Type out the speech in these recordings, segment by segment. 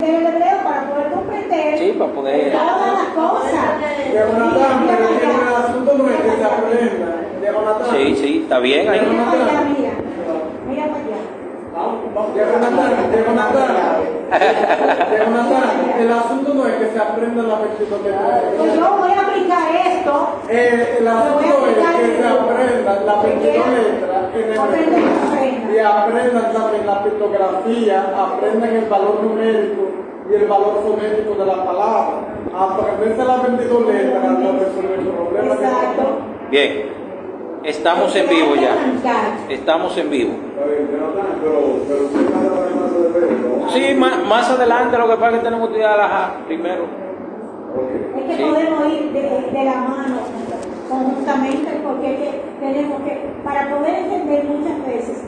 el hebreo para poder comprender Sí, para poder. todas las cosas. Jonathan, pero el asunto no es que se aprenda. Jonathan. Sí, sí, está bien ahí. Mira para allá, mira para allá. Jonathan, el asunto no es que se aprenda la versículo que Pues yo voy a aplicar esto. el asunto es que se aprenda la 22 letras en hebreo y aprendan también la pictografía, aprendan el valor numérico y el valor fonético de la palabra. Aprenderse las 22 letras no resuelve el problema. Exacto. Bien, estamos en vivo ya. Estamos en vivo. Sí, más adelante, lo que pasa es que tenemos que estudiar la primero. Es que Sí. podemos ir de la mano conjuntamente porque tenemos que, para poder entender muchas veces,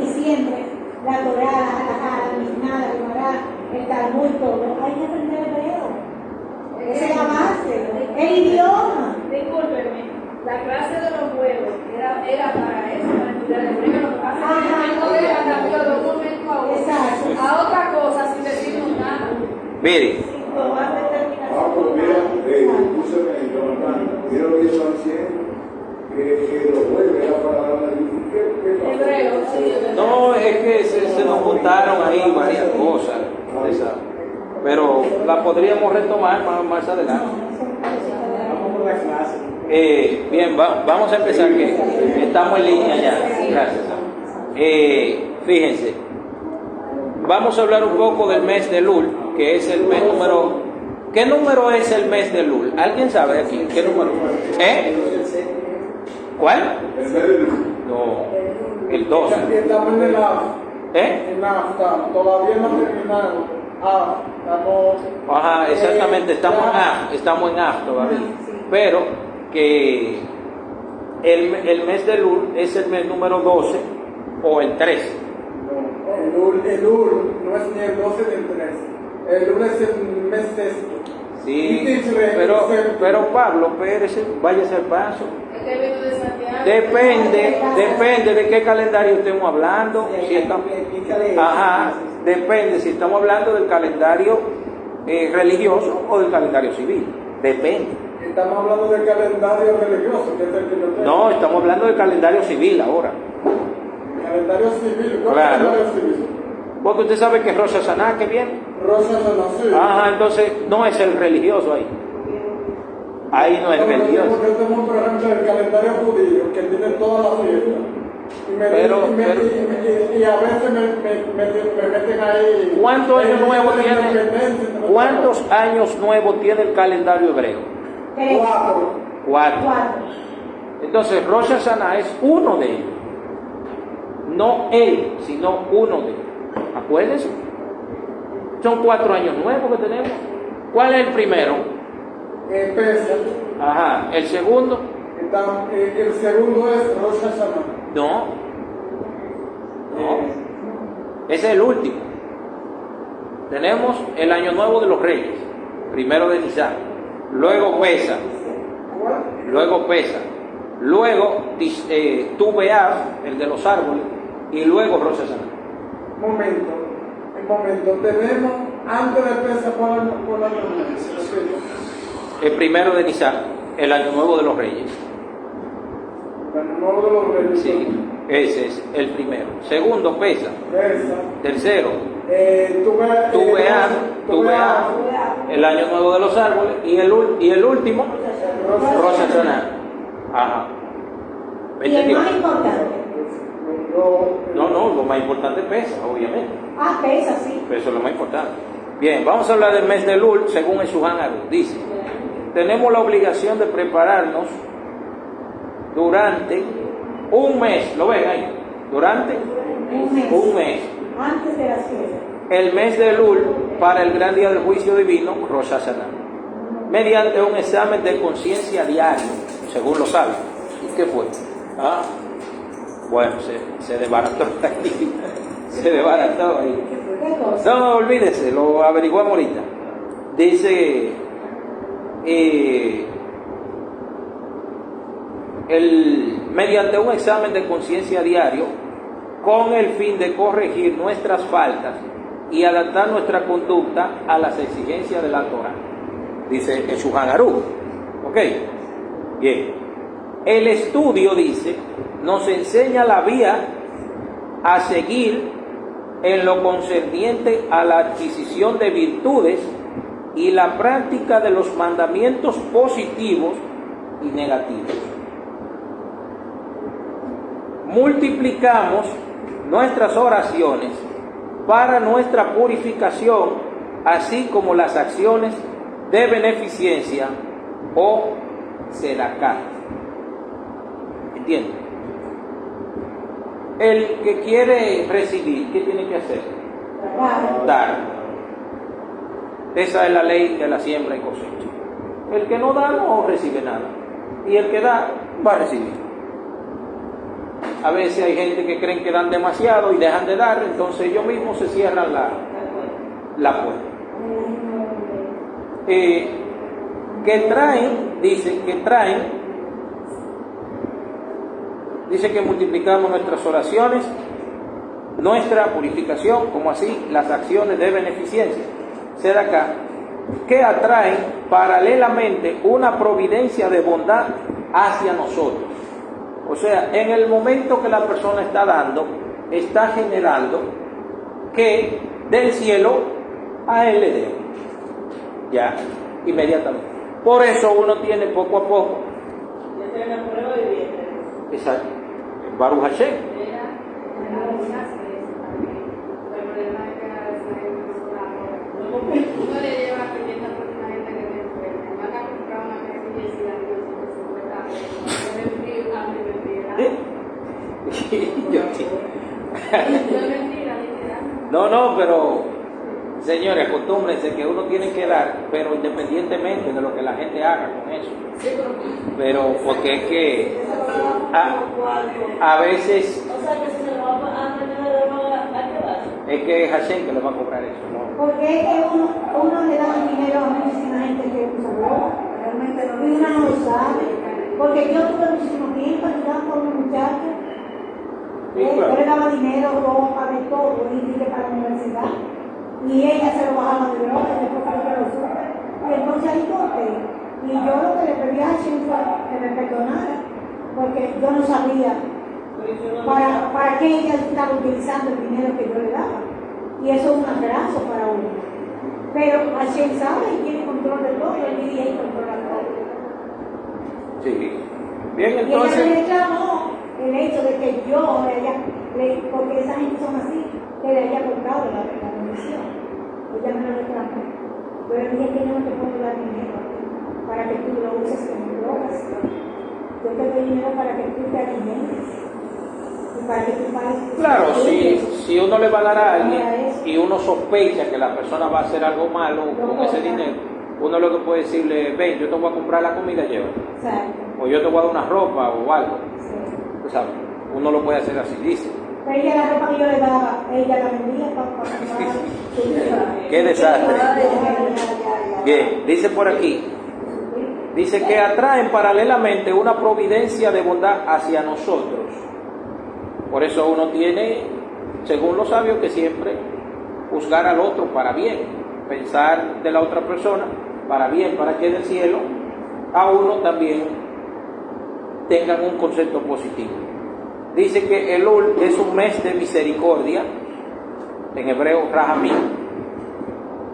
y siempre, la Torá, la Mishnah, la Gemara, el Talmud, todo, hay que aprender hebreo. Esa es la base, el idioma. Discúlpeme, la clase de los huevos era para eso, para estudiar el hebreo. Lo que pasa es que el modelo cambió de un momento a otro Exacto. a otra cosa sin decirnos nada. Mire, Mira lo que están diciendo, que los jueves era para dar la Hebreo, sí. no, es que se nos juntaron ahí varias cosas, esa, pero la podríamos retomar más adelante. Bien, vamos a empezar, que estamos en línea ya. Gracias. Fíjense, vamos a hablar un poco del mes de Elul, que es el mes número... ¿Qué número es el mes de Elul? ¿Alguien sabe aquí? ¿Qué número? ¿Cuál? No, el 12. Estamos en la ¿Eh? nafta, todavía no terminaron. Estamos. Ajá, exactamente, estamos en Av todavía. Pero que el mes de Elul es el mes número 12 o el 13. El UR no es ni el 12 ni el 13. El UR es el mes sexto. Sí, pero Pablo Pérez, váyase al paso. Este vino de Santiago. Depende de qué calendario estemos hablando. Si estamos, depende si estamos hablando del calendario religioso o del calendario civil. Depende. Estamos hablando del calendario religioso, que es el que yo tengo. No, estamos hablando del calendario civil ahora. Calendario civil, ¿cuál Claro. calendario civil? Porque usted sabe que Rosh Hashanah, que viene. Rosh Hashanah, sí. Ajá, entonces no es el religioso ahí. Ahí no es religioso. Porque yo tengo, por ejemplo, el calendario judío, que tiene todas las fiestas. Y a veces me meten ahí. ¿Cuántos años nuevos tiene el calendario hebreo? 4. Entonces Rosh Hashanah es uno de ellos. No él, sino uno de ellos. Acuérdense. Son 4 años nuevos que tenemos. ¿Cuál es el primero? Pesa. Ajá. ¿El segundo? El segundo es Rosh Hashanah. No. Ese es el último. Tenemos el año nuevo de los reyes. Primero de Nisan. Luego Pesa. Luego Tu B'Av, el de los árboles. Y luego Rosh Hashanah. Un momento. Tenemos antes de Pesa por la El primero de Nisan, el año nuevo de los reyes. El nuevo de los reyes. Sí, ese es el primero. Segundo, Pesa. Tercero, Tu B'Av, el año nuevo de los árboles. Y el último, Rosh Hashanah. Ajá. ¿Me Y el entendió? más importante. No, lo más importante es Pesa, obviamente. Pesa, sí. Pero eso es lo más importante. Bien, vamos a hablar del mes de Elul, según el Shulchan Aruch. Dice, tenemos la obligación de prepararnos durante un mes. ¿Lo ven ahí? Durante un mes. Antes de la fiesta. El mes de Elul para el gran día del juicio divino, Rosh Hashanah, mediante un examen de conciencia diario, según lo saben. ¿Y qué fue? Bueno, se desbarató ahí. Se desbarató ahí. No, olvídese, lo averiguamos ahorita. Dice, mediante un examen de conciencia diario, con el fin de corregir nuestras faltas y adaptar nuestra conducta a las exigencias de la Torah, dice el Shulchan Aruch. ¿Ok? Bien. El estudio, dice, nos enseña la vía a seguir en lo concerniente a la adquisición de virtudes y la práctica de los mandamientos positivos y negativos. Multiplicamos nuestras oraciones para nuestra purificación, así como las acciones de beneficencia o sedacá. ¿Entienden? El que quiere recibir, ¿qué tiene que hacer? Dar. Esa es la ley de la siembra y cosecha. El que no da no recibe nada, y el que da va a recibir. A veces hay gente que creen que dan demasiado y dejan de dar, entonces ellos mismos se cierran la puerta. Dice que multiplicamos nuestras oraciones, nuestra purificación, como así las acciones de beneficencia, sedacá, que atraen paralelamente una providencia de bondad hacia nosotros. O sea, en el momento que la persona está dando, está generando que del cielo a él le dé. Ya, inmediatamente. Por eso uno tiene poco a poco. Exacto. Baruch Hashem. Uno le lleva 500 por una gente que me enferma. Van a comprar una camiseta No, pero señores, acostúmbrense que uno tiene que dar, pero independientemente de lo que la gente haga con eso. Pero porque es que a veces es que es Hashem que le va a cobrar eso, ¿no? Porque es que uno le da dinero a muchísima gente que usa droga, realmente no, y uno no lo sabe. Porque yo tuve muchísimo tiempo ayudando a una muchacha. Sí, claro. Yo le daba dinero, ropa, de todo, y dije para la universidad. Y ella se lo bajaba de droga y después para que lo supe. Y entonces ahí corté. Y yo lo que le pedí a Hashem fue que me perdonara, porque yo no sabía para qué ella estaba utilizando el dinero que yo le daba. Y eso es un abrazo para uno. Pero Hashem sabe y tiene control de todo, él diría y controla todo. Sí. Bien, Y entonces. ella me reclamó el hecho de que yo porque esa gente son así, que le haya comprado la bendición. Ella me lo reclamó. Yo le dije que yo no te puedo dar dinero para que tú lo uses como drogas. Yo te doy dinero para que tú te alimentes. Y para que tú pagues. Claro, si uno le va a dar a alguien y uno sospecha que la persona va a hacer algo malo con ese dinero, uno lo que puede decirle, ven, yo te voy a comprar la comida, llévate. Exacto. O yo te voy a dar una ropa o algo. Sí. Tú sabes, uno lo puede hacer así, dice. Pero ella la ropa que yo le daba, ella la vendía para comprar. Qué desastre. Bien, dice por aquí, dice que atraen paralelamente una providencia de bondad hacia nosotros. Por eso uno tiene, según los sabios, que siempre juzgar al otro para bien, pensar de la otra persona para bien, para que del cielo a uno también tengan un concepto positivo. Dice que Elul es un mes de misericordia, en hebreo Rahamim,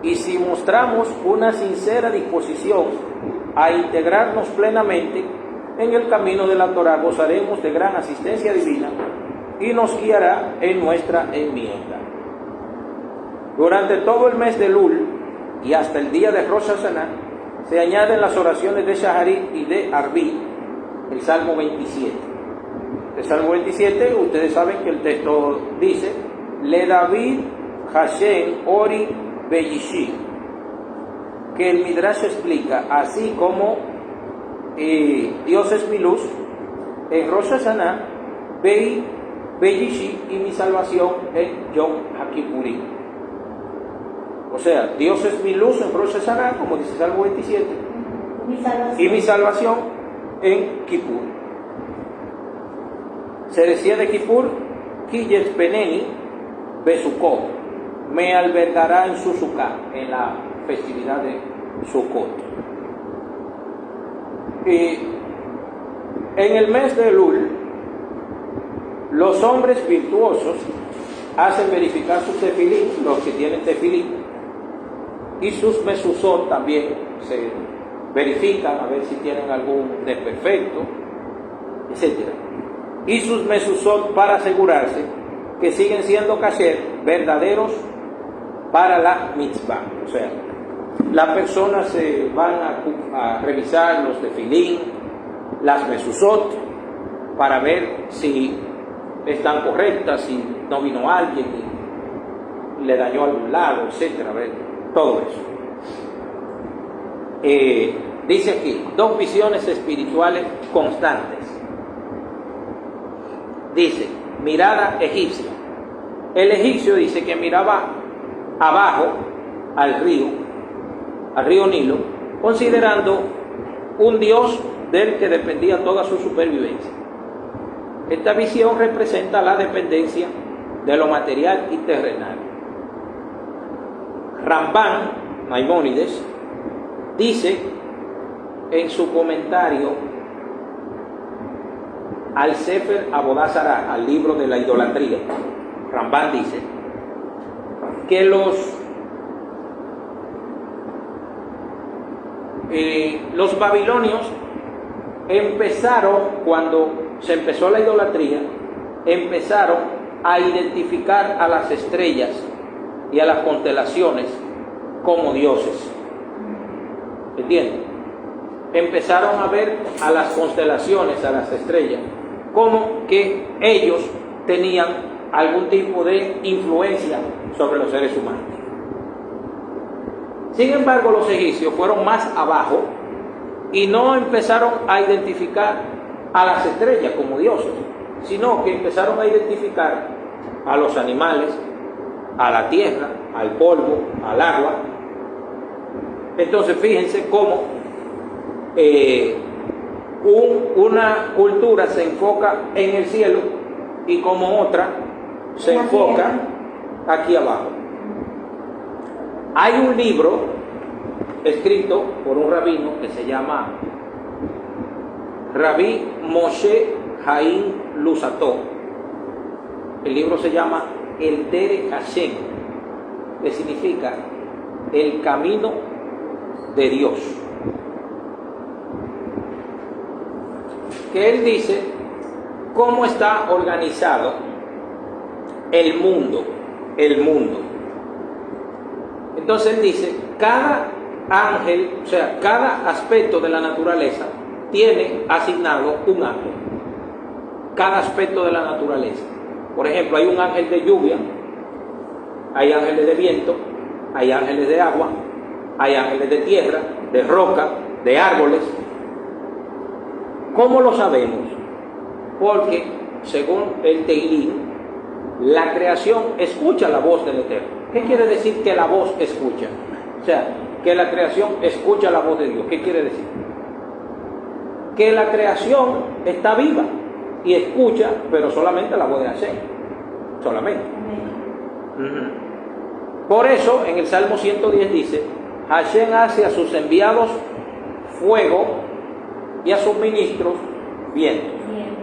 y si mostramos una sincera disposición a integrarnos plenamente en el camino de la Torah, gozaremos de gran asistencia divina y nos guiará en nuestra enmienda. Durante todo el mes de Elul y hasta el día de Rosh Hashanah se añaden las oraciones de Shaharit y de Arbi, el Salmo 27. El Salmo 27, ustedes saben que el texto dice, Le David Hashem Ori Beyishi, que el Midrash explica, así como Dios es mi luz, en Rosh Hashanah, Beyishi y mi salvación en Yom HaKippurim. O sea, Dios es mi luz en Rosh Hashanah, como dice Salmo 27, y mi salvación en Kippur. Se decía de Kippur, Kiyet Peneni Besukot, me albergará en su Sukkah, en la festividad de Sukkot. Y en el mes de Elul, los hombres virtuosos hacen verificar sus tefilín, los que tienen tefilín, y sus mesuzot también se verifican a ver si tienen algún desperfecto, etc. Y sus mesuzot para asegurarse que siguen siendo kasher, verdaderos para la mitzvah. O sea, las personas se van a revisar los tefilín, las mesuzot, para ver si están correctas, si no vino alguien y le dañó algún lado, etcétera, todo eso. Dice aquí, 2 visiones espirituales constantes. Dice, mirada egipcia. El egipcio dice que miraba abajo al río Nilo, considerando un dios del que dependía toda su supervivencia. Esta visión representa la dependencia de lo material y terrenal. Ramban, Maimónides, dice en su comentario al Sefer Avodah Zarah, al libro de la idolatría, Ramban dice que los babilonios empezaron, cuando se empezó la idolatría, empezaron a identificar a las estrellas y a las constelaciones como dioses. ¿Entienden? Empezaron a ver a las constelaciones, a las estrellas, como que ellos tenían algún tipo de influencia sobre los seres humanos. Sin embargo, los egipcios fueron más abajo y no empezaron a identificar a las estrellas como dioses, sino que empezaron a identificar a los animales, a la tierra, al polvo, al agua. Entonces fíjense cómo una cultura se enfoca en el cielo y como otra se enfoca aquí abajo. Hay un libro escrito por un rabino que se llama Rabbi Moshe Haim Luzzatto. El libro se llama El Derech Hashem, que significa el camino de Dios. Que él dice cómo está organizado el mundo. Entonces él dice, cada ángel, o sea, cada aspecto de la naturaleza tiene asignado un ángel. Cada aspecto de la naturaleza. Por ejemplo, hay un ángel de lluvia, hay ángeles de viento, hay ángeles de agua, hay ángeles de tierra, de roca, de árboles. ¿Cómo lo sabemos? Porque, según el Teilín, la creación escucha la voz del Eterno. ¿Qué quiere decir que la voz escucha? O sea, que la creación escucha la voz de Dios. ¿Qué quiere decir? Que la creación está viva y escucha, pero solamente la voz de Hashem. Solamente. Por eso, en el Salmo 110 dice, Hashem hace a sus enviados fuego y a sus ministros viento.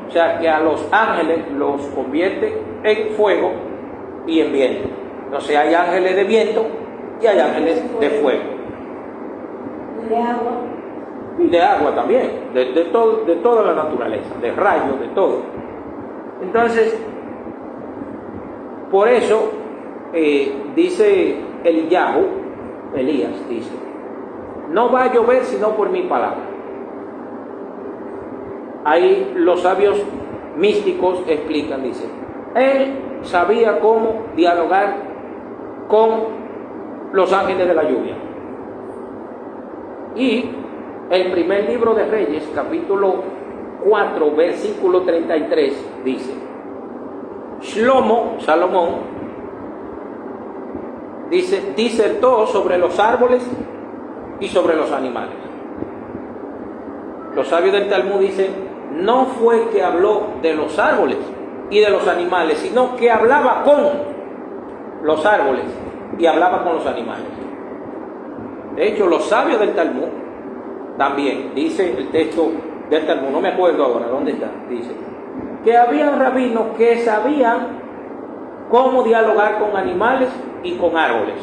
O sea, que a los ángeles los convierte en fuego y en viento. Entonces hay ángeles de viento y hay ángeles de fuego. De agua. Y de agua también, de toda la naturaleza, de rayos, de todo. Entonces, por eso dice Elías dice, no va a llover sino por mi palabra. Ahí los sabios místicos explican, dice, él sabía cómo dialogar con los ángeles de la lluvia. Y el primer libro de Reyes, capítulo 4, versículo 33, dice, Salomón, dice, disertó sobre los árboles y sobre los animales. Los sabios del Talmud dicen, no fue que habló de los árboles y de los animales, sino que hablaba con los árboles y hablaba con los animales. De hecho, los sabios del Talmud también, dice el texto del Talmud, no me acuerdo ahora dónde está, dice que habían rabinos que sabían cómo dialogar con animales y con árboles,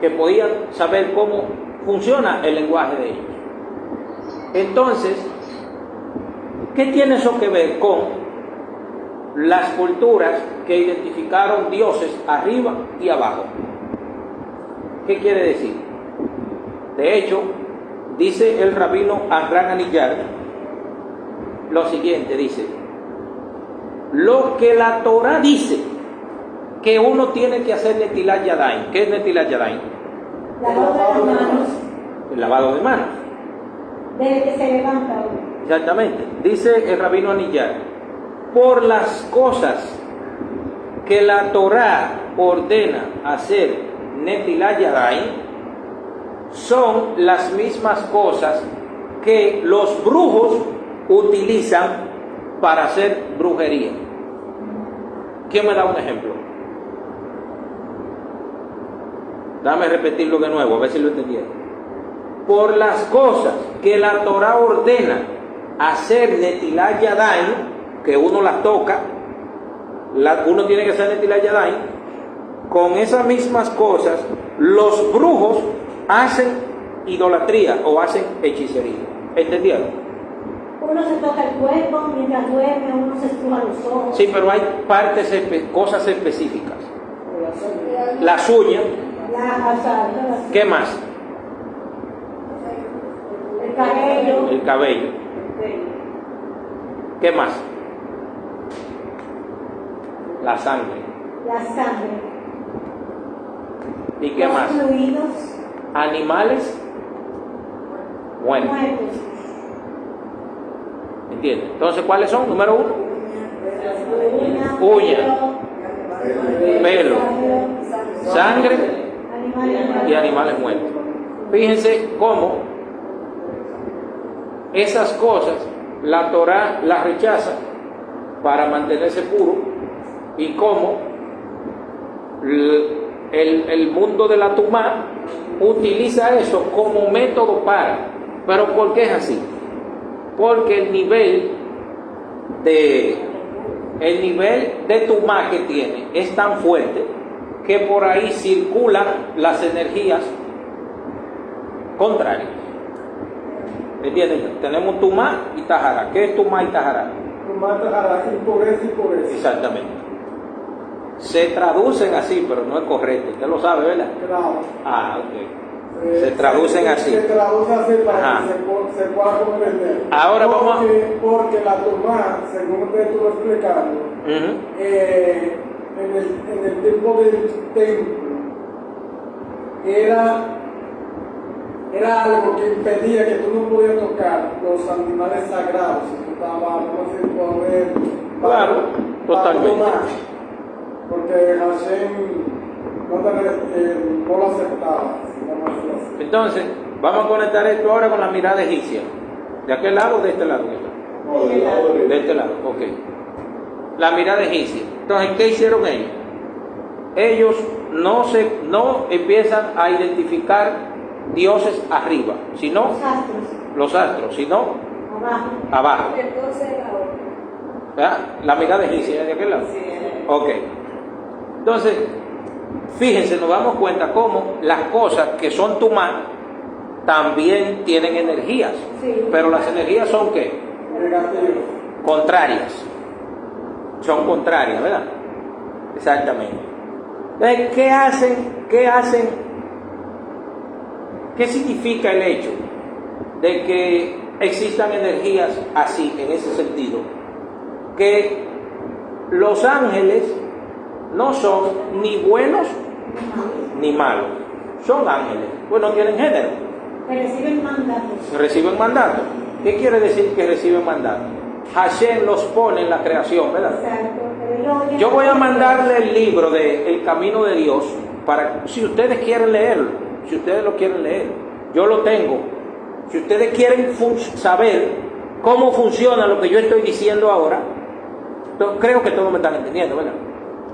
que podían saber cómo funciona el lenguaje de ellos. Entonces, ¿qué tiene eso que ver con las culturas que identificaron dioses arriba y abajo? ¿Qué quiere decir? De hecho, dice el rabino Amran Aniyar lo siguiente, dice: lo que la Torah dice que uno tiene que hacer Netilat Yadayim. ¿Qué es Netilat Yadayim? Lavado de manos. El lavado de manos. Desde que se levanta uno. Exactamente. Dice el rabino Aniyar: por las cosas que la Torah ordena hacer Netilat Yadayim, son las mismas cosas que los brujos utilizan para hacer brujería. ¿Quién me da un ejemplo? Dame repetirlo de nuevo, a ver si lo entendieron. Por las cosas que la Torah ordena hacer Netilat Yadayim, que uno las toca, uno tiene que hacer Netilat Yadayim, con esas mismas cosas los brujos hacen idolatría o hacen hechicería. ¿Entendieron? Uno se toca el cuerpo, mientras duerme, uno se estruja los ojos. Sí, pero hay cosas específicas. Las uñas. ¿Qué más? El cabello. El cabello. ¿Qué más? La sangre. La sangre. ¿Y qué los más? fluidos. Animales muertos. Muertos. ¿Entiendes? Entonces, ¿cuáles son? Número 1. Uña, pelo, sangre y animales muertos. Fíjense cómo esas cosas la Torah las rechaza para mantenerse puro, y cómo el mundo de la Tumá utiliza eso como método para. ¿Pero por qué es así? Porque el nivel de Tumá que tiene es tan fuerte que por ahí circulan las energías contrarias. ¿Entienden? Tenemos Tumá y Tajara. ¿Qué es Tumá y Tajara? Tumá, Tajara, impureza y pureza. Exactamente. Se traducen así, pero no es correcto. Usted lo sabe, ¿verdad? Claro. Ah, ok. Se traducen así. Se traduce así para Ajá. que se pueda comprender. Ahora vamos a... Porque la Tumá, según usted estuvo explicando, Ujú. en el tiempo del templo, era algo que impedía que tú no podías tocar los animales sagrados. Si tú estabas, no sé, poder. Claro, totalmente. Tomar, porque Hashem no lo aceptaba. Entonces, vamos a conectar esto ahora con la mirada egipcia. ¿De aquel lado o de este lado? No, del lado De derecho. este lado, ok. La mirada egipcia. Entonces, ¿qué hicieron ellos? Ellos no empiezan a identificar dioses arriba, sino Los astros. los astros, sino Abajo. abajo. Entonces la otra. ¿Verdad? La mirada egipcia de aquel lado. Ok. Entonces, fíjense, nos damos cuenta cómo las cosas que son Tumá también tienen energías. Sí. Pero las energías son ¿qué? Negativo. Contrarias. Son contrarias, ¿verdad? Exactamente. Entonces, ¿qué hacen? ¿Qué significa el hecho de que existan energías así, en ese sentido? Que los ángeles no son ni buenos ni malos. Son ángeles, pues no tienen género. Reciben mandatos. Reciben mandato. ¿Qué quiere decir que reciben mandato? Hashem los pone en la creación, ¿verdad? Exacto. Pero Yo voy a mandarle el libro de El Camino de Dios para, si ustedes quieren leerlo, si ustedes lo quieren leer, yo lo tengo. Si ustedes quieren saber cómo funciona lo que yo estoy diciendo ahora, creo que todos me están entendiendo, ¿verdad?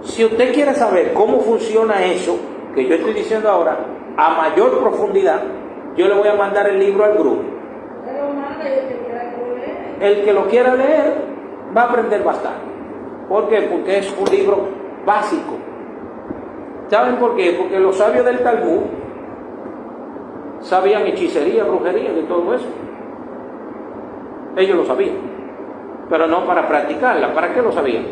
Si usted quiere saber cómo funciona eso, que yo estoy diciendo ahora, a mayor profundidad, yo le voy a mandar el libro al grupo. El que lo quiera leer va a aprender bastante. ¿Por qué? Porque es un libro básico. ¿Saben por qué? Porque los sabios del Talmud sabían hechicería, brujería, de todo eso. Ellos lo sabían, pero no para practicarla. ¿Para qué lo sabían?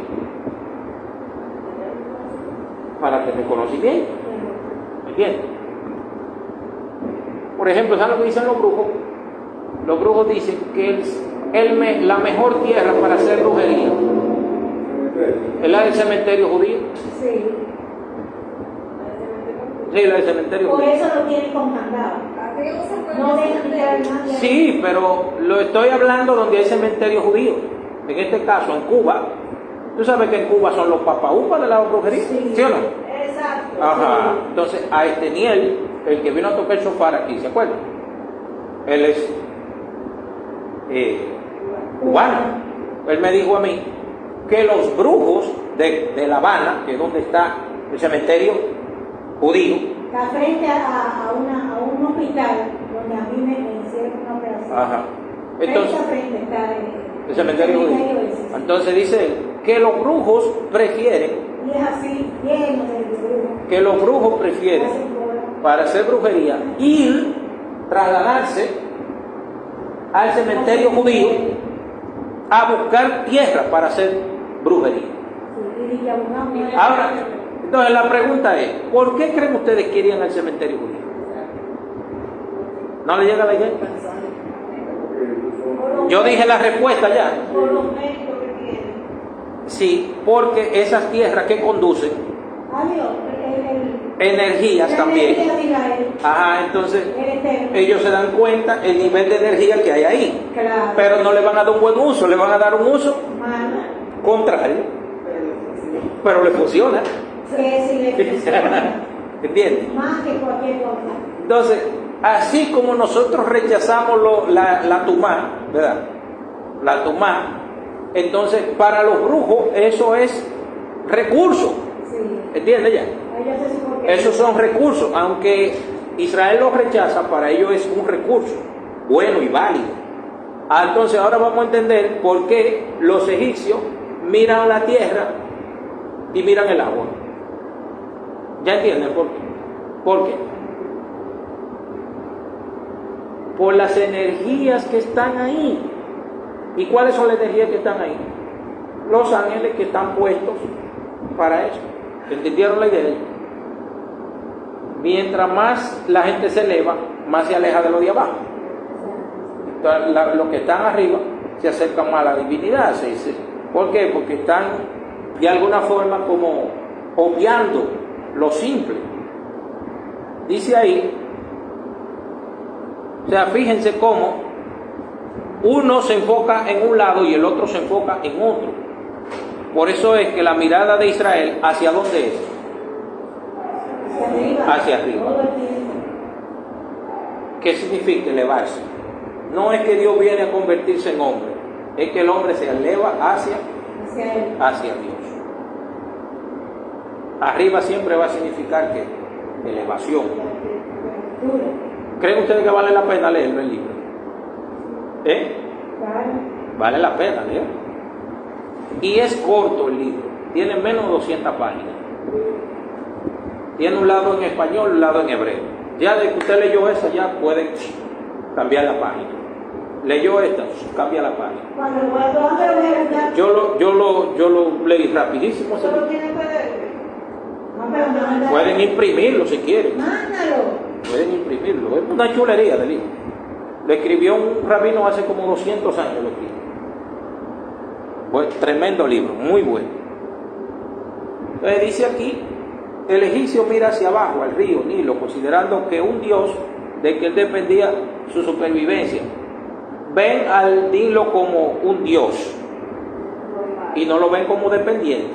Para tener conocimiento. ¿Me entiendes? Por ejemplo, ¿saben lo que dicen los brujos? Los brujos dicen que la mejor tierra para hacer brujería es la del cementerio judío. Sí. Sí, la del cementerio Por judío. eso lo tienen con candado. No dejan entrar a nadie. Sí, pero lo estoy hablando donde hay cementerio judío. En este caso, en Cuba. Tú sabes que en Cuba son los papaupas de la brujería, ¿sí o no? Exacto. Ajá. Entonces, a Esteniel, el que vino a tocar el shofar aquí, ¿se acuerdan? Él es cubano. Él me dijo a mí que los brujos de La Habana, que es donde está el cementerio judío, Está frente a un hospital donde a mí me hicieron una operación. ajá. Entonces, Frente a frente está el cementerio judío. ese. Entonces dice él que los brujos prefieren, Y es así, lleno de brujos. que los brujos prefieren para hacer brujería ir, trasladarse al cementerio judío a buscar tierra para hacer brujería. Ahora, entonces la pregunta es, ¿por qué creen ustedes que irían al cementerio judío? ¿No le llega la idea? Yo dije la respuesta ya. Por los médicos que tienen. Sí, porque esas tierras que conducen Adiós, energías la también. energía de Israel, Ajá, entonces el eterno. ellos se dan cuenta el nivel de energía que hay ahí. Claro. Pero no le van a dar un buen uso, le van a dar un uso Mala. contrario. Pero le funciona. Que si le funciona. ¿Entiendes? Más que cualquier cosa. Entonces, así como nosotros rechazamos la tumá, ¿verdad? La tumá, entonces para los brujos eso es recurso. Sí. ¿Entiendes ya? Ellos se supone que- Esos son recursos, aunque Israel los rechaza, para ellos es un recurso bueno y válido. Entonces ahora vamos a entender por qué los egipcios miran la tierra y miran el agua. ¿Ya entienden por qué? ¿Por qué? Por las energías que están ahí. ¿Y cuáles son las energías que están ahí? Los ángeles que están puestos para eso. ¿Entendieron la idea? Mientras más la gente se eleva, más se aleja de lo de abajo. Entonces, los que están arriba se acercan más a la divinidad, se dice. ¿Por qué? Porque están de alguna forma como obviando lo simple. Dice ahí, o sea, fíjense cómo uno se enfoca en un lado y el otro se enfoca en otro. Por eso es que la mirada de Israel, ¿hacia dónde es? Hacia arriba. Todo el tiempo. ¿Qué significa elevarse? No es que Dios viene a convertirse en hombre, es que el hombre se eleva hacia Dios. Arriba siempre va a significar que elevación. ¿Creen ustedes que vale la pena leerlo el libro? Vale la pena leerlo. Y es corto el libro, tiene menos de 200 páginas. Tiene un lado en español, un lado en hebreo. Ya de que usted leyó esa, ya puede cambiar la página. Leyó esta, cambia la página. Yo lo leí rapidísimo. Pueden imprimirlo si quieren. Mándalo. Pueden imprimirlo. Es una chulería de libro. Lo escribió un rabino hace como 200 años. Lo escribió. Tremendo libro, muy bueno. Entonces dice aquí, el egipcio mira hacia abajo, al río Nilo, considerando que un dios de que él dependía su supervivencia. Ven al Nilo como un dios y no lo ven como dependiente.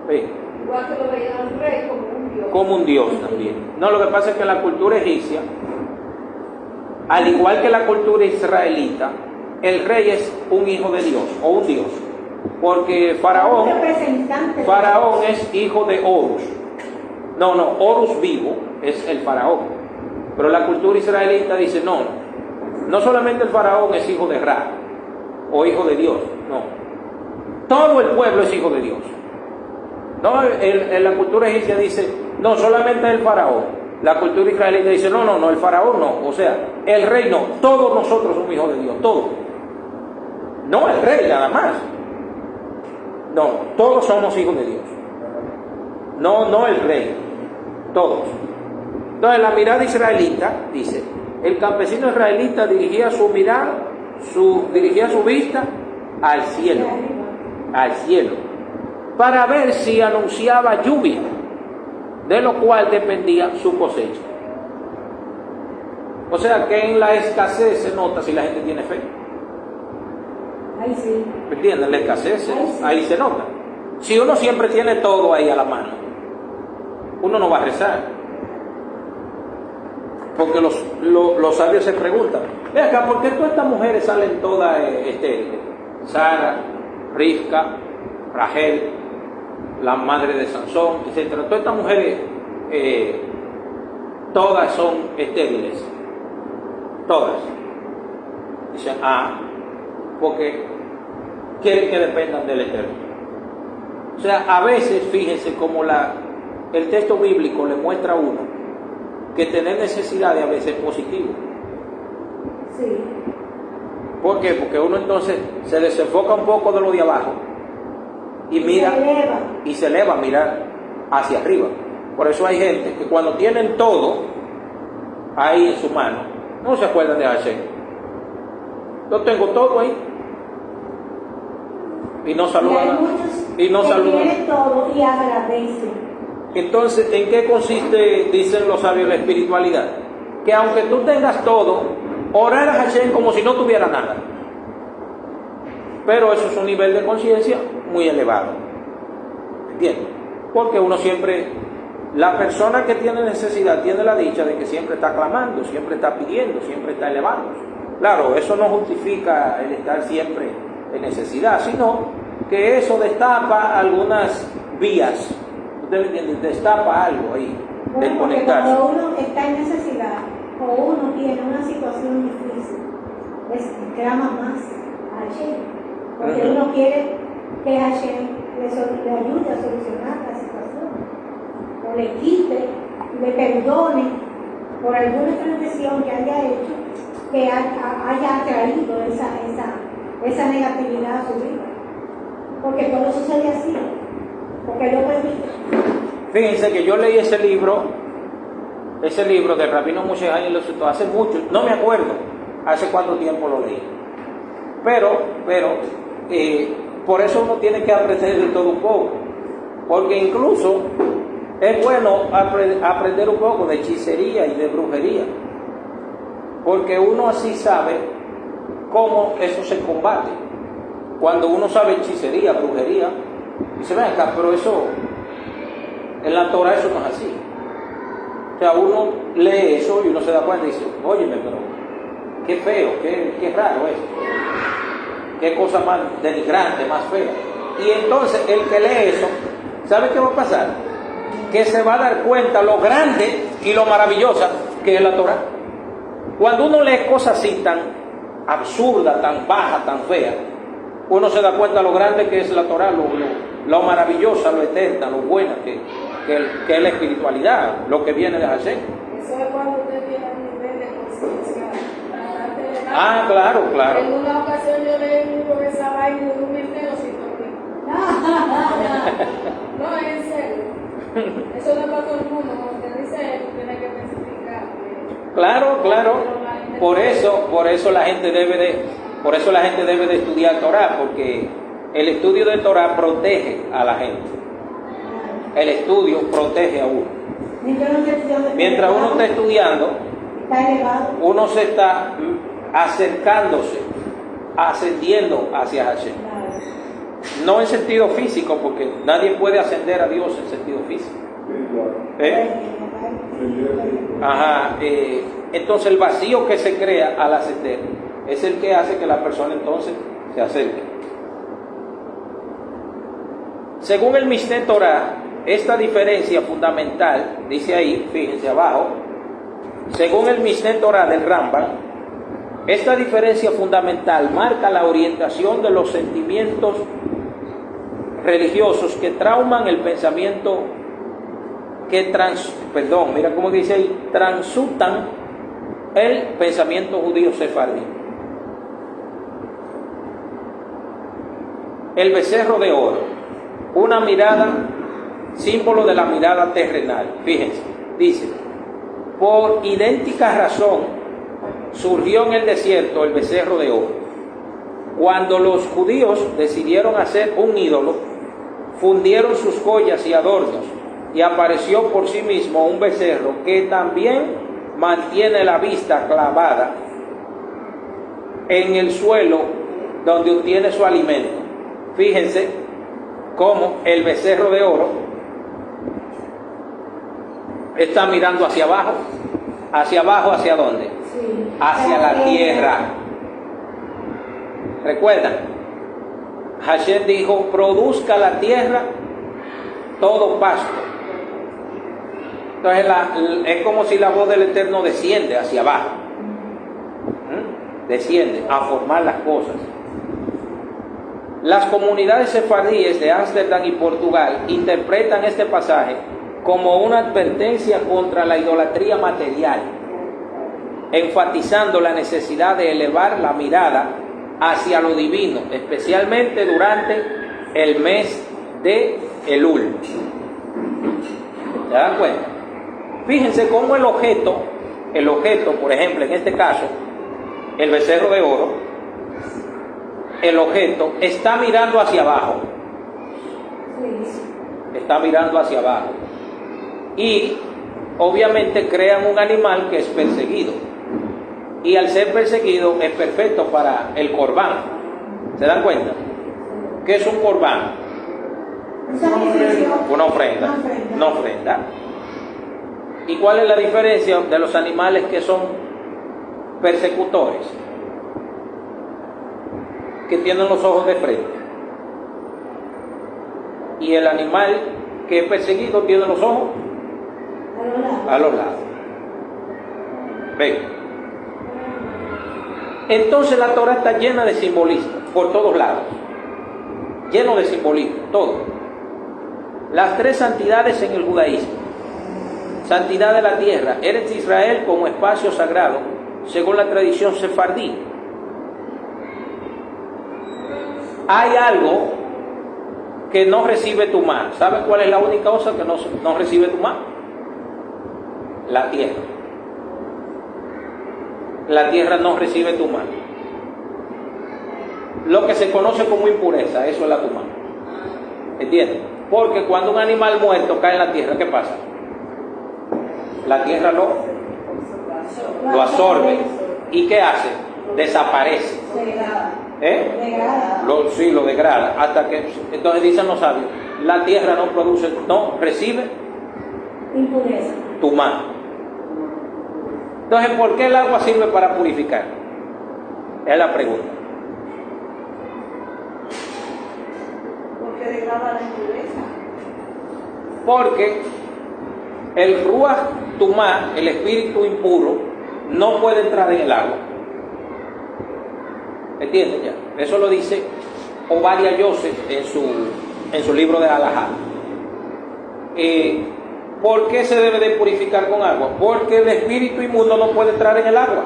¿Ven? Igual que lo veían al rey como un dios. Como un dios también. No, lo que pasa es que la cultura egipcia, al igual que la cultura israelita, el rey es un hijo de Dios o un dios. Porque Faraón es hijo de Horus. No, Horus vivo es el faraón. Pero la cultura israelita dice no solamente el faraón es hijo de Ra o hijo de Dios, no. Todo el pueblo es hijo de Dios. No, en la cultura egipcia dice, no, solamente el faraón. La cultura israelita dice, no, el faraón no. O sea, el rey no. Todos nosotros somos hijos de Dios, todos. No el rey nada más. No, todos somos hijos de Dios. No el rey. Todos. Entonces la mirada israelita dice, el campesino israelita dirigía su mirada, dirigía su vista al cielo, para ver si anunciaba lluvia, de lo cual dependía su cosecha. O sea que en la escasez se nota si la gente tiene fe. Ahí sí. ¿Me entienden? La escasez, ahí se nota. Si uno siempre tiene todo ahí a la mano, uno no va a rezar. Porque los sabios se preguntan, ve acá, ¿por qué todas estas mujeres salen todas estériles? Sara, Rivka, Rachel, la madre de Sansón, etc. Todas estas mujeres, todas son estériles. Todas. Dicen, porque quieren que dependan del Eterno. O sea, a veces, fíjense cómo el texto bíblico le muestra a uno que tener necesidades a veces es positivo. Sí. ¿Por qué? Porque uno entonces se desenfoca un poco de lo de abajo y mira y se eleva a mirar hacia arriba. Por eso hay gente que cuando tienen todo ahí en su mano, no se acuerdan de Hashem. Yo tengo todo ahí y no saludan. Y no saludan. Tienen todo y agradecen. Entonces, ¿en qué consiste, dicen los sabios, la espiritualidad? Que aunque tú tengas todo, orar a Hashem como si no tuviera nada. Pero eso es un nivel de conciencia muy elevado. ¿Entiendes? Porque uno siempre, la persona que tiene necesidad tiene la dicha de que siempre está clamando, siempre está pidiendo, siempre está elevando. Claro, eso no justifica el estar siempre en necesidad, sino que eso destapa algunas vías. ¿Usted me entiende? Destapa algo ahí, de conectarse. Cuando uno está en necesidad o uno tiene una situación difícil, clama más a Hashem, porque uno quiere que Hashem le ayude a solucionar la situación, o le quite, le perdone por alguna transgresión que haya hecho, que haya traído esa negatividad a su vida, porque todo sucede así. Porque lo permite. Fíjense que yo leí ese libro de Rabino Moshe Haim hace mucho, no me acuerdo hace cuánto tiempo lo leí, pero por eso uno tiene que aprender de todo un poco, porque incluso es bueno aprender un poco de hechicería y de brujería, porque uno así sabe cómo eso se combate. Cuando uno sabe hechicería, brujería, dice, ven acá, pero eso, en la Torah eso no es así. O sea, uno lee eso y uno se da cuenta y dice, óyeme, pero qué feo, qué raro eso. Qué cosa más denigrante, más fea. Y entonces el que lee eso, ¿sabe qué va a pasar? Que se va a dar cuenta lo grande y lo maravillosa que es la Torah. Cuando uno lee cosas así tan absurdas, tan bajas, tan feas, uno se da cuenta lo grande que es la Torah, lo maravillosa, lo eterna, lo buena que es la espiritualidad, lo que viene de Hashem. Eso es cuando usted tiene un nivel de conciencia bastante elevado. Ah, claro. En una ocasión yo leí un libro de esa vaina y un entero sin dormir. No, en serio. Eso no es para todo el mundo. Como usted dice, tiene que especificar. Claro. Por eso la gente debe de estudiar Torah, porque el estudio de Torah protege a la gente. El estudio protege a uno. Mientras uno está estudiando, uno se está acercándose, ascendiendo hacia Hashem. No en sentido físico, porque nadie puede ascender a Dios en sentido físico. Entonces el vacío que se crea al ascender es el que hace que la persona entonces se acerque. Según el Mishneh Torah, esta diferencia fundamental, dice ahí, fíjense abajo, según el Mishneh Torah del Rambam, esta diferencia fundamental marca la orientación de los sentimientos religiosos que trauman el pensamiento, mira cómo dice ahí, transutan el pensamiento judío sefardí. El becerro de oro, una mirada, símbolo de la mirada terrenal. Fíjense, dice, por idéntica razón surgió en el desierto el becerro de oro. Cuando los judíos decidieron hacer un ídolo, fundieron sus joyas y adornos, y apareció por sí mismo un becerro que también mantiene la vista clavada en el suelo donde obtiene su alimento. Fíjense cómo el becerro de oro está mirando hacia abajo. ¿Hacia abajo hacia dónde? Sí. Hacia la tierra. ¿Recuerdan? Hashem dijo, produzca la tierra todo pasto. Entonces es como si la voz del Eterno desciende hacia abajo. Desciende a formar las cosas. Las comunidades sefardíes de Ámsterdam y Portugal interpretan este pasaje como una advertencia contra la idolatría material, enfatizando la necesidad de elevar la mirada hacia lo divino, especialmente durante el mes de Elul. ¿Se dan cuenta? Fíjense cómo el objeto, por ejemplo, en este caso, el becerro de oro, el objeto está mirando hacia abajo. Está mirando hacia abajo. Y obviamente crean un animal que es perseguido. Y al ser perseguido es perfecto para el corbán. ¿Se dan cuenta? ¿Qué es un corbán? Una ofrenda. Una ofrenda. ¿Y cuál es la diferencia de los animales que son persecutores? Que tienen los ojos de frente. Y el animal que es perseguido tiene los ojos a los lados. Ven. Entonces la Torah está llena de simbolismo por todos lados. Lleno de simbolismo, todo. Las tres santidades en el judaísmo. Santidad de la tierra, Eretz Israel como espacio sagrado, según la tradición sefardí. Hay algo que no recibe tu mano. ¿Sabes cuál es la única cosa que no recibe tu mano? La tierra. La tierra no recibe tu mano. Lo que se conoce como impureza, eso es la tu mano. ¿Entiendes? Porque cuando un animal muerto cae en la tierra, ¿qué pasa? La tierra lo absorbe. ¿Y qué hace? Desaparece. Lo degrada. Hasta que, entonces dicen los sabios, la tierra no recibe impureza. Tu mano. Entonces, ¿por qué el agua sirve para purificar? Es la pregunta. Porque degrada la impureza. Porque el Ruach Tumá, el espíritu impuro, no puede entrar en el agua. ¿Entienden ya? Eso lo dice Ovadia Yosef en su libro de Alajá. ¿Por qué se debe de purificar con agua? Porque el espíritu inmundo no puede entrar en el agua.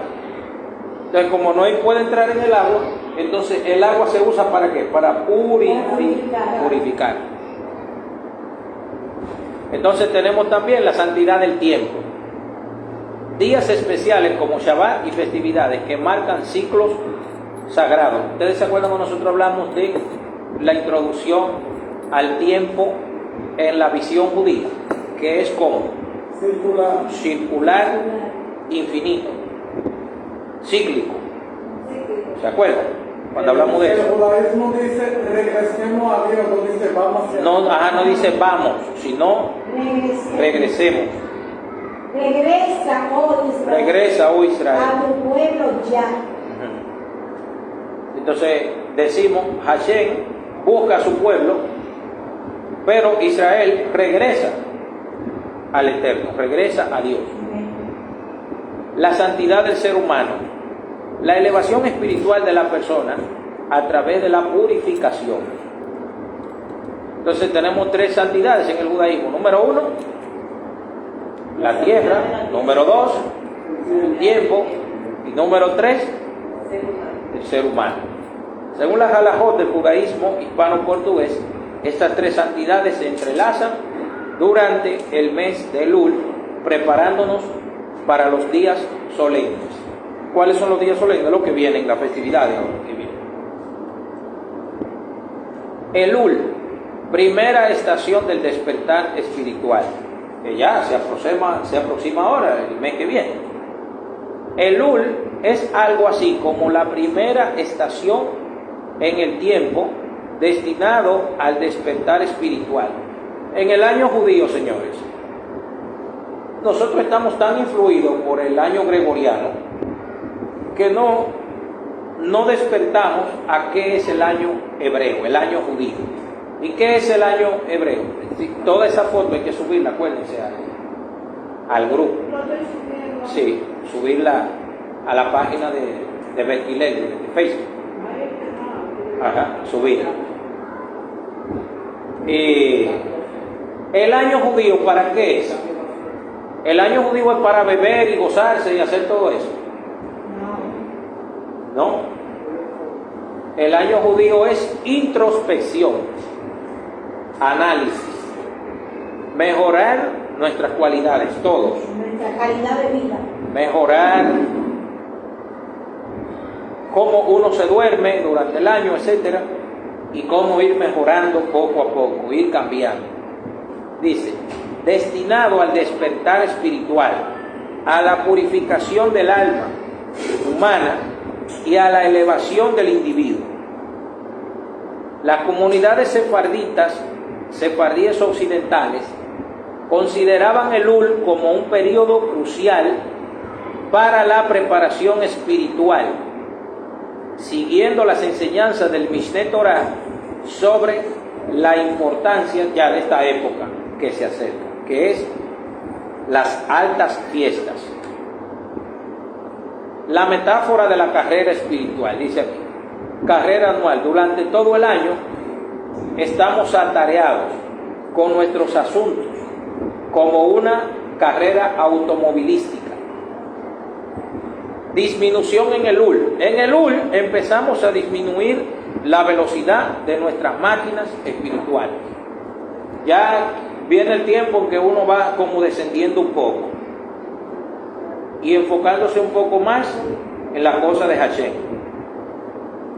Entonces, como no puede entrar en el agua, entonces el agua se usa ¿para qué? Para purificar. Entonces tenemos también la santidad del tiempo. Días especiales como Shabbat y festividades que marcan ciclos sagrados. ¿Ustedes se acuerdan cuando nosotros hablamos de la introducción al tiempo en la visión judía? Que es como circular, infinito, cíclico. ¿Se acuerdan? Cuando hablamos de eso. El judaísmo dice regresemos a Dios, no dice vamos hacia no dice vamos, sino regresemos. Regresa, oh Israel. A tu pueblo ya. Entonces decimos, Hashem busca a su pueblo Pero Israel regresa al Eterno, regresa a Dios. La santidad del ser humano, la elevación espiritual de la persona a través de la purificación. Entonces tenemos tres santidades en el judaísmo. Número 1, la tierra. Número 2, el tiempo. Y número 3, el ser humano. Según las halajot del judaísmo hispano-portugués, estas tres santidades se entrelazan durante el mes de Elul, preparándonos para los días solemnes. ¿Cuáles son los días solemnes? Los que vienen, las festividades que vienen. Elul, primera estación del despertar espiritual, que ya se aproxima ahora, el mes que viene. Elul es algo así como la primera estación en el tiempo destinado al despertar espiritual. En el año judío, señores, nosotros estamos tan influidos por el año gregoriano que no despertamos a qué es el año hebreo, el año judío. ¿Y qué es el año hebreo? Toda esa foto hay que subirla, acuérdense, al grupo. Sí, subirla a la página de Bequilel, de Facebook. Ajá, subirla. El año judío, ¿para qué es? El año judío es para beber y gozarse y hacer todo eso. No. El año judío es introspección, análisis, mejorar nuestras cualidades, todos. Nuestra calidad de vida. Mejorar cómo uno se duerme durante el año, etcétera, y cómo ir mejorando poco a poco, ir cambiando. Dice, destinado al despertar espiritual, a la purificación del alma humana y a la elevación del individuo. Las comunidades sefardíes occidentales, consideraban Elul como un periodo crucial para la preparación espiritual, siguiendo las enseñanzas del Mishneh Torah sobre la importancia ya de esta época que se acerca, que es las altas fiestas. La metáfora de la carrera espiritual, dice aquí, carrera anual. Durante todo el año estamos atareados con nuestros asuntos, como una carrera automovilística. Disminución en Elul. En Elul empezamos a disminuir la velocidad de nuestras máquinas espirituales. Ya viene el tiempo en que uno va como descendiendo un poco y enfocándose un poco más en la cosa de Hashem.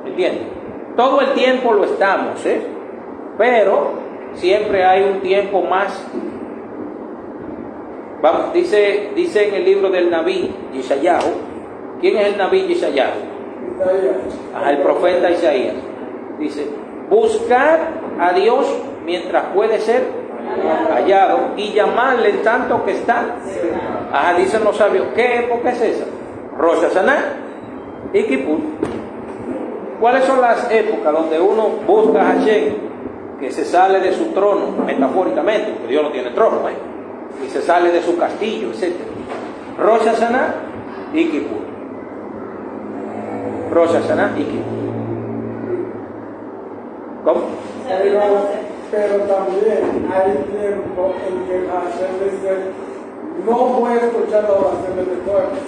¿Entienden? Todo el tiempo lo estamos, pero siempre hay un tiempo más. Vamos, dice en el libro del Naví Yeshayahu. ¿Quién es el Naví Yeshayahu? El profeta Isaías. Dice, buscar a Dios mientras puede ser hallado y llamarle en tanto que está. Dicen los sabios, ¿qué época es esa? Rosh Hashanah y Kippur. ¿Cuáles son las épocas donde uno busca a Hashem, que se sale de su trono, metafóricamente, porque Dios no tiene trono, y se sale de su castillo, etc.? Rosh Hashanah y Kippur. Rosh Hashanah y Kippur. ¿Cómo? Pero también hay tiempo en que Hashem dice, no voy a escuchar las oraciones de pueblo,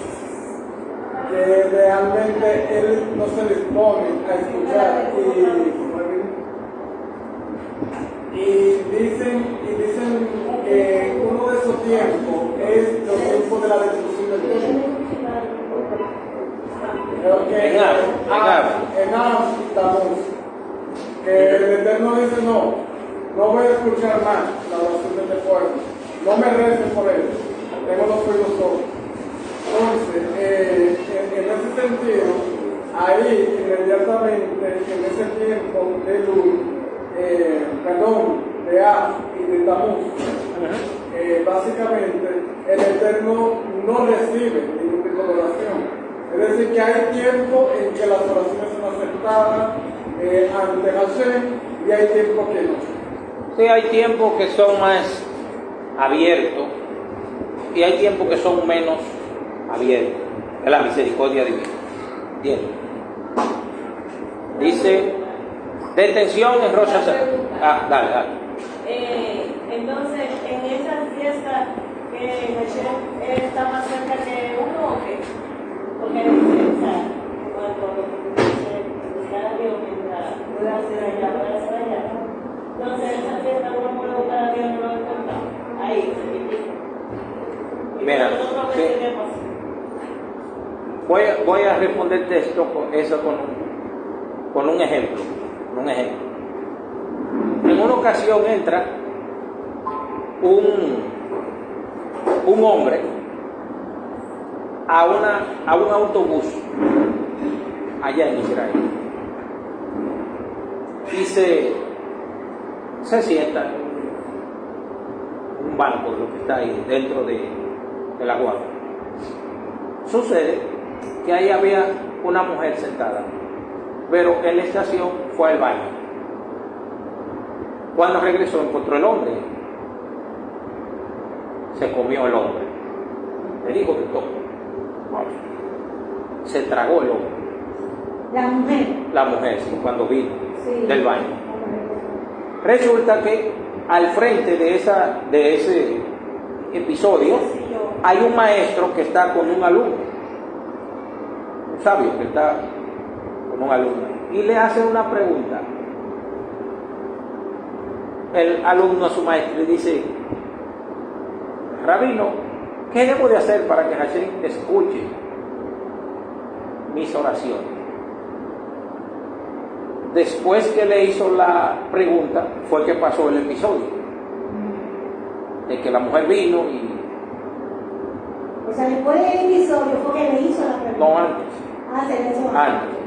que realmente él no se dispone a escuchar, y dicen que uno de esos tiempos es los tiempos de la destrucción del templo. Creo que en Av y Tamuz, que el Eterno dice, no voy a escuchar más la oración de este pueblo, no me recen por él, tengo los oídos sordos. Entonces, en ese sentido, ahí inmediatamente, en ese tiempo de Elul, de Av y de Tamuz, básicamente el Eterno no recibe ningún tipo de oración. Es decir, que hay tiempo en que las oraciones son aceptadas ante Hashem y hay tiempo que no. Sí, hay tiempos que son más abiertos y hay tiempos que son menos abiertos. Es la misericordia divina. ¿Entiendes? Dice, detención en Rosh Hashanah. Dale. Entonces, en esa fiesta que Hashem está más cerca que uno o qué? Porque cuando se buscar a Dios mientras pueda hacer allá. Entonces, esa fiesta uno puede buscar a Dios no lo encuentra. Ahí, se Mira, nosotros sí. tenemos. Voy a responderte eso con un ejemplo. En una ocasión entra un hombre a un autobús allá en Israel y se sienta en un banco, lo que está ahí dentro de la guagua. Sucede que ahí había una mujer sentada, pero en la estación fue al baño. Cuando regresó encontró el hombre. Se comió el hombre. Le dijo de todo. Se tragó el hombre. La mujer, sí, cuando vino del baño. Resulta que al frente de ese episodio hay un maestro que está con un alumno. Un sabio que está con un alumno. Y le hace una pregunta. El alumno a su maestro le dice: Rabino, ¿qué debo de hacer para que Hashem escuche mis oraciones? Después que le hizo la pregunta, fue que pasó el episodio de que la mujer vino y... O sea, después del episodio fue que le hizo la pregunta. No, antes. Se le hizo Antes.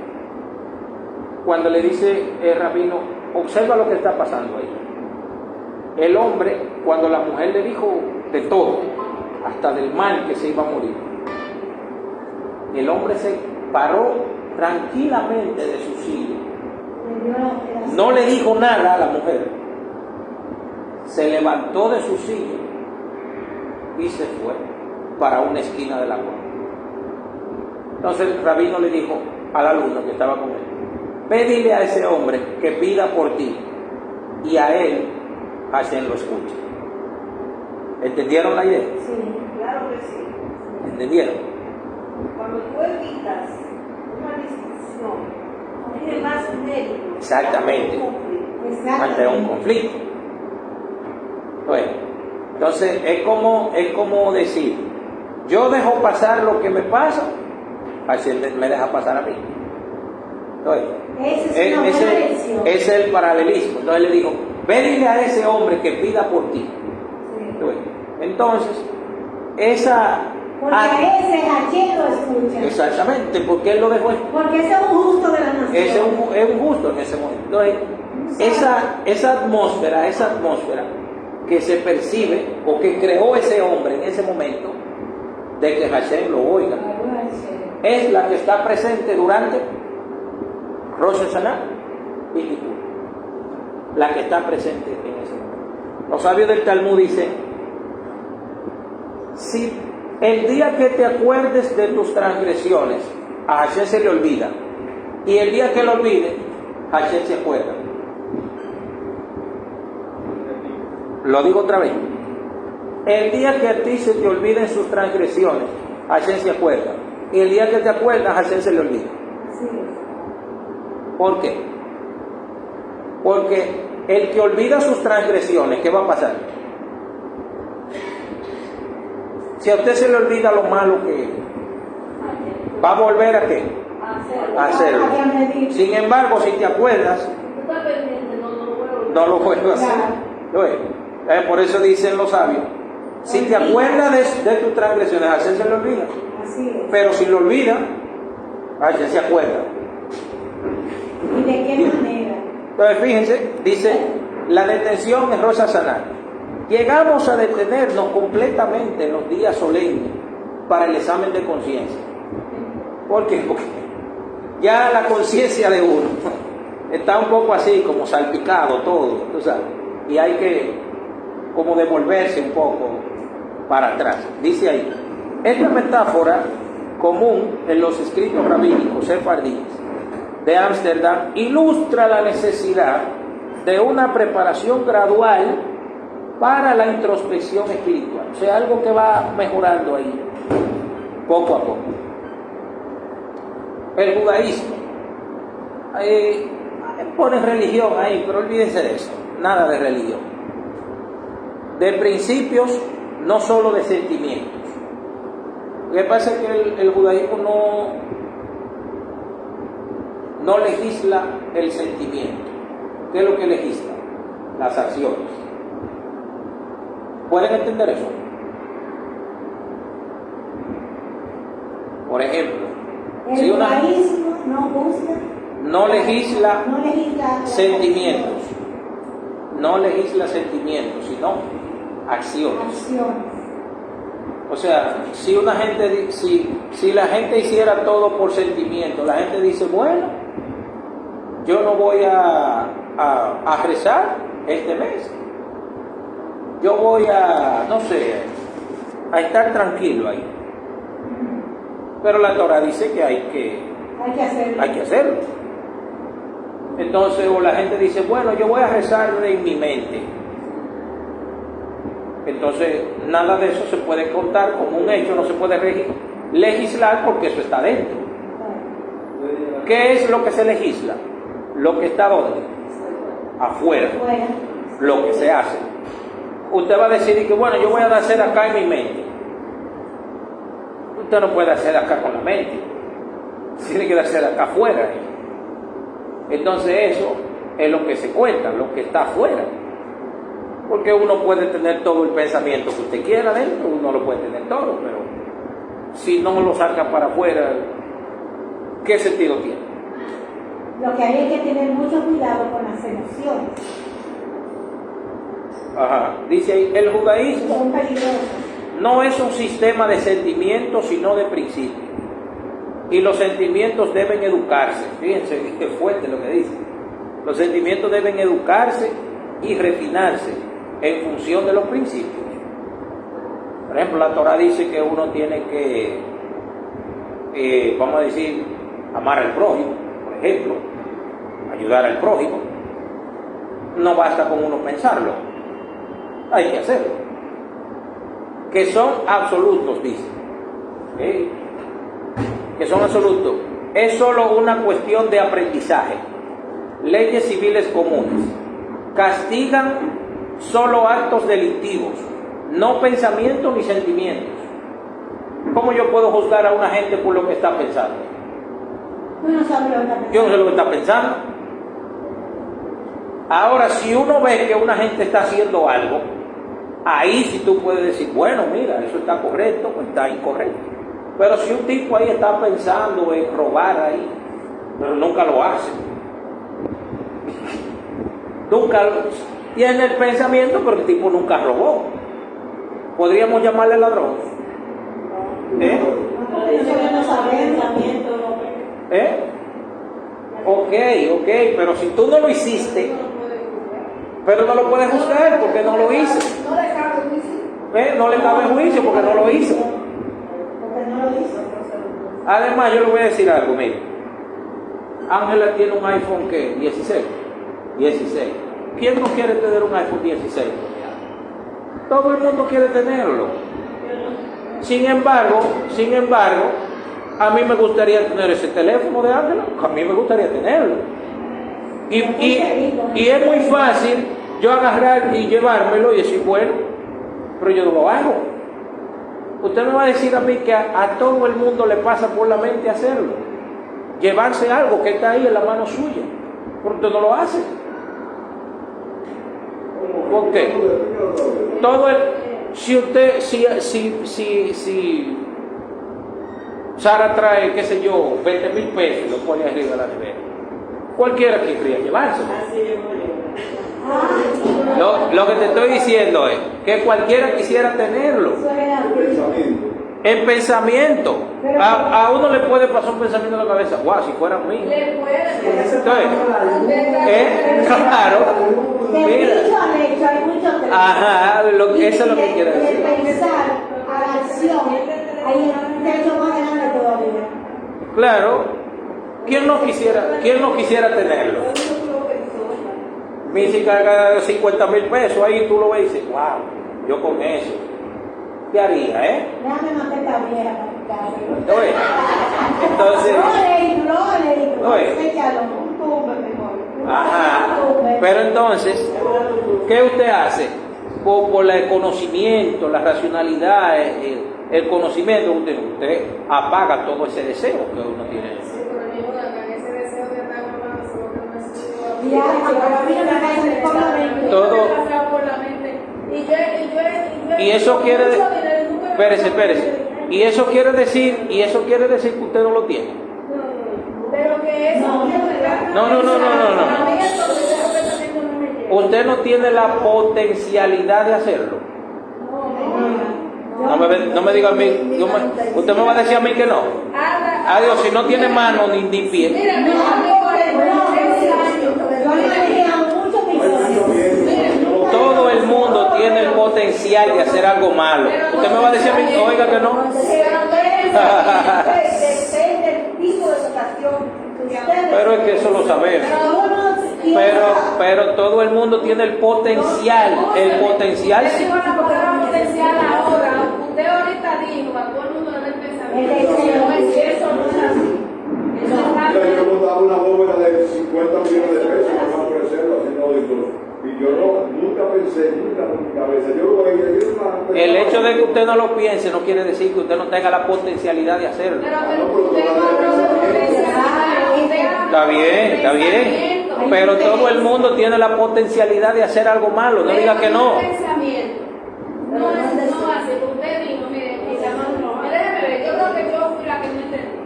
Cuando le dice el rabino, observa lo que está pasando ahí. El hombre, cuando la mujer le dijo de todo, hasta del mal que se iba a morir, el hombre se paró tranquilamente de su silla. No le dijo nada a la mujer. Se levantó de su silla y se fue para una esquina de la guagua. Entonces el rabino le dijo al alumno que estaba con él: ve, dile a ese hombre que pida por ti y a él Hashem lo escucha. ¿Entendieron la idea? Sí, claro que sí. ¿Entendieron? Cuando tú evitas una discusión, tiene más mérito. Exactamente. Ante un conflicto. Bueno, entonces es como decir: yo dejo pasar lo que me pasa, Hashem me deja pasar a mí. Entonces, ese es el paralelismo. Entonces le digo: ve, dile a ese hombre que pida por ti. Entonces, porque ese Hashem lo escucha. Exactamente, porque él lo dejó. Porque ese es un justo de la nación. Ese es un justo en ese momento. Entonces, esa atmósfera que se percibe o que creó ese hombre en ese momento de que Hashem lo oiga, es la que está presente durante Rosh Hashanah y Kippur. La que está presente en ese momento. Los sabios del Talmud dicen: si el día que te acuerdes de tus transgresiones, a Hashem se le olvida, y el día que lo olvide, Hashem se acuerda. Lo digo otra vez: el día que a ti se te olviden sus transgresiones, Hashem se acuerda, y el día que te acuerdas, Hashem se le olvida. Sí. ¿Por qué? Porque el que olvida sus transgresiones, ¿qué va a pasar? Si a usted se le olvida lo malo que va a volver a qué? A hacerlo. Sin embargo, si te acuerdas, no lo vuelvo a hacer. Por eso dicen los sabios: si te acuerdas de tus transgresiones, a Hashem se le olvida. Pero si lo olvida, Hashem se acuerda. ¿Y de qué manera? Entonces fíjense, dice: la detención es Rosh Hashanah. Llegamos a detenernos completamente en los días solemnes para el examen de conciencia. ¿Por qué? Porque ya la conciencia de uno está un poco así, como salpicado todo, ¿tú sabes? y hay que como devolverse un poco para atrás. Dice ahí, esta metáfora común en los escritos rabínicos sefardíes de Ámsterdam ilustra la necesidad de una preparación gradual para la introspección espiritual, o sea, algo que va mejorando ahí, poco a poco. El judaísmo, ponen religión ahí, pero olvídense de eso, nada de religión. De principios, no solo de sentimientos. Lo que pasa es que el judaísmo no legisla el sentimiento. ¿Qué es lo que legisla? Las acciones. ¿Pueden entender eso? Por ejemplo, si El una judaísmo no juzga, no legisla no legisla sentimientos, no legisla sentimientos, sino acciones. acciones. O sea, si la gente hiciera todo por sentimiento, la gente dice, bueno, yo no voy a rezar este mes, yo voy a, no sé, a estar tranquilo ahí. Pero la Torah dice que hay que hacerlo. Entonces, o la gente dice, bueno, yo voy a rezar en mi mente. Entonces, nada de eso se puede contar como un hecho, no se puede legislar porque eso está dentro. ¿Qué es lo que se legisla? Lo que está ¿dónde? Afuera. Lo que se hace. Usted va a decir que, bueno, yo voy a hacer acá en mi mente. Usted no puede hacer acá con la mente. Tiene que hacer acá afuera. Entonces eso es lo que se cuenta, lo que está afuera. Porque uno puede tener todo el pensamiento que usted quiera dentro, uno lo puede tener todo, pero si no lo saca para afuera, ¿qué sentido tiene? Lo que hay es que tener mucho cuidado con las emociones. Ajá. Dice ahí, el judaísmo Son peligrosas. no es un sistema de sentimientos, sino de principios. Y los sentimientos deben educarse. Fíjense qué fuerte lo que dice. Los sentimientos deben educarse y refinarse en función de los principios. Por ejemplo, la Torah dice que uno tiene que, vamos a decir, amar al prójimo, por ejemplo, ayudar al prójimo. No basta con uno pensarlo, hay que hacerlo. Que son absolutos, dice. Que son absolutos. Es solo una cuestión de aprendizaje. Leyes civiles comunes castigan solo actos delictivos, no pensamientos ni sentimientos. ¿Cómo yo puedo juzgar a una gente por lo que está pensando? Tú no sabes lo que está pensando. Yo no sé lo que está pensando. Ahora, si uno ve que una gente está haciendo algo, ahí sí tú puedes decir, bueno, mira, eso está correcto o está incorrecto. Pero si un tipo ahí está pensando en robar ahí, pero nunca lo hace, nunca tiene el pensamiento, pero el tipo nunca robó, ¿podríamos llamarle ladrón? Nosotros no sabemos. Ok, pero si tú no lo hiciste, pero no lo puedes juzgar porque no lo hizo. No le cabe juicio porque no lo hizo. Porque no lo hizo. Además, yo le voy a decir algo, mire. Ángela tiene un iPhone, ¿qué? 16. ¿Quién no quiere tener un iPhone 16? Todo el mundo quiere tenerlo. Sin embargo, a mí me gustaría tener ese teléfono de Ángela. A mí me gustaría tenerlo. Y es muy fácil yo agarrar y llevármelo y decir, bueno, pero yo no lo hago. Usted me va a decir a mí que a todo el mundo le pasa por la mente hacerlo. Llevarse algo que está ahí en la mano suya. Pero usted no lo hace. ¿Por qué? Si Sara trae, qué sé yo, 20,000 pesos y lo pone arriba de la nevera, cualquiera querría llevárselo. Lo que te estoy diciendo es que cualquiera quisiera tenerlo. En pensamiento. A uno le puede pasar un pensamiento en la cabeza, guau, si fuera mío. Le puede. Entonces, claro, De mira. dicho al hecho. eso hay mucho que... Ajá, eso es lo que quiero De decir. pensar a la acción, hay un techo más grande todavía. Claro, quién no quisiera tenerlo? Mi si carga 50,000 pesos, ahí tú lo ves y dices, wow, yo con eso, ¿qué haría, Déjame matar esta vieja para mi casa. Oye, entonces, Oye. Échalo, un tumbe mejor. ajá, Un tumbe. pero entonces, ¿qué usted hace? Por el conocimiento, la racionalidad, el conocimiento, usted apaga todo ese deseo que uno tiene. Ya, ahora mira, me pasa por la mente. Todo. Y eso quiere, espérese, y eso quiere decir que usted no lo tiene. Pero que eso No. Usted no tiene la potencialidad de hacerlo. No me diga a mí, usted me va a decir a mí que no. Adiós, si no tiene mano ni pie. Yo le decía mucho que Todo el mundo tiene el potencial de hacer algo malo. Usted me va a decir a mí, oiga que no. depende del tipo de votación que ustedes. Pero es que eso lo sabemos. Pero todo el mundo tiene el potencial. El potencial sí. Usted ahorita dijo, a todo el mundo le da el pensamiento. Eso no es así. Eso es Mira, rápido. yo montaba una bóveda de 50 millones de pesos y me van a ofrecerlo haciendo auditor. Y yo nunca pensé, nunca en mi cabeza. Yo lo veía, El hecho de que usted no lo piense no quiere decir que usted no tenga la potencialidad de hacerlo. Pero usted no habló de potencialidad, usted Está bien, está bien. Pero todo el mundo tiene la potencialidad de hacer algo malo. No diga que no. Pensamiento. No hace, usted dijo, mire, déjeme ver, yo creo que yo fui la que no entendí.